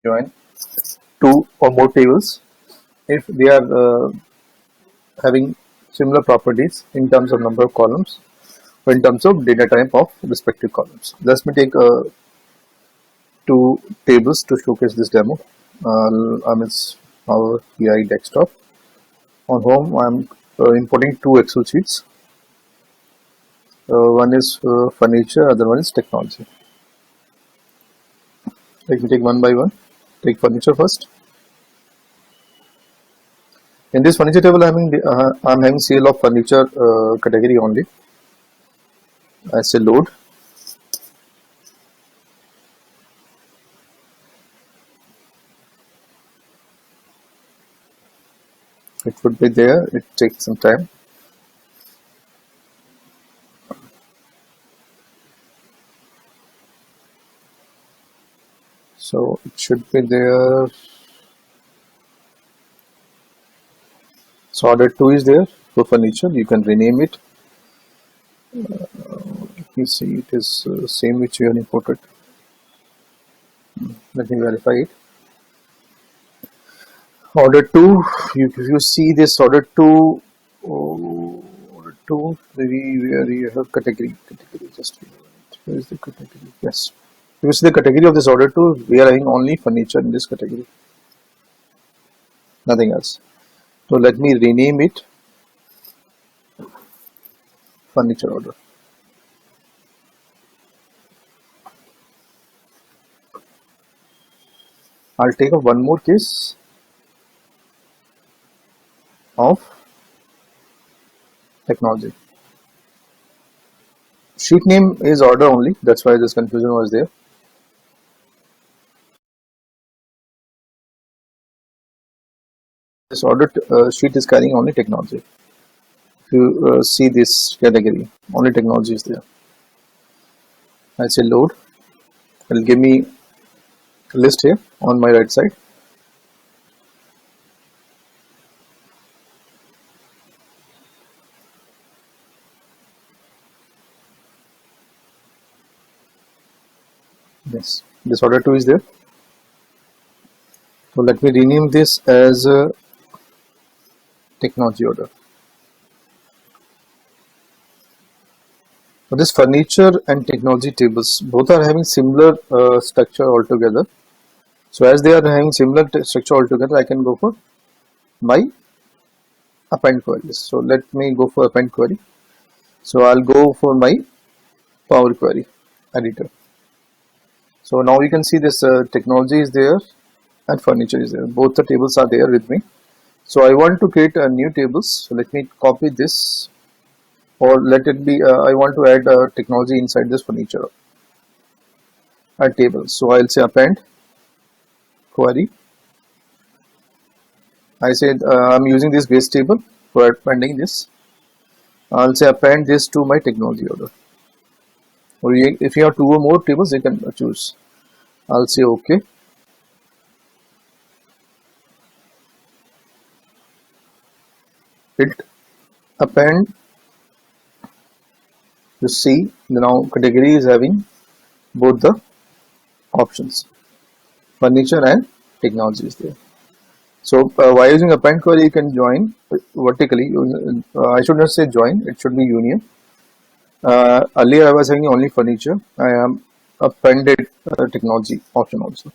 join two or more tables if they are having similar properties in terms of number of columns or in terms of data type of respective columns. Let me take two tables to showcase this demo. I'm in our PI desktop. On home, I'm importing two Excel sheets. One is furniture, other one is technology. Let me take one by one. Take furniture first. In this furniture table, I'm having sale of furniture category only. I say load. It would be there. It takes some time. So it should be there. So order 2 is there for furniture. You can rename it. Let me see. It is same which you have imported. Let me verify it. Order 2. If you see this order 2, order 2, maybe where you have category. Just where is the category? Yes. If you see the category of this order 2, we are having only furniture in this category. Nothing else. So let me rename it furniture order. I'll take up one more case of technology. Sheet name is order only, that's why this confusion was there. This order sheet is carrying only technology. If you see this category, only technology is there. I say load. It will give me a list here on my right side. Yes, this order 2 is there. So let me rename this as technology order. So this furniture and technology tables both are having similar structure altogether. So as they are having similar structure altogether, I can go for my append queries. So let me go for append query. So I'll go for my Power Query editor. So now you can see this technology is there and furniture is there. Both the tables are there with me. So I want to create a new tables. So let me copy this, or let it be. I want to add technology inside this furniture table. So I'll say append query. I said I'm using this base table for appending this. I'll say append this to my technology order. Or if you have two or more tables, you can choose. I'll say OK. Hit append. You see now category is having both the options, furniture and technology is there. So while using append query, you can join vertically. I should not say join, it should be union. Earlier I was having only furniture. I am appended technology option also.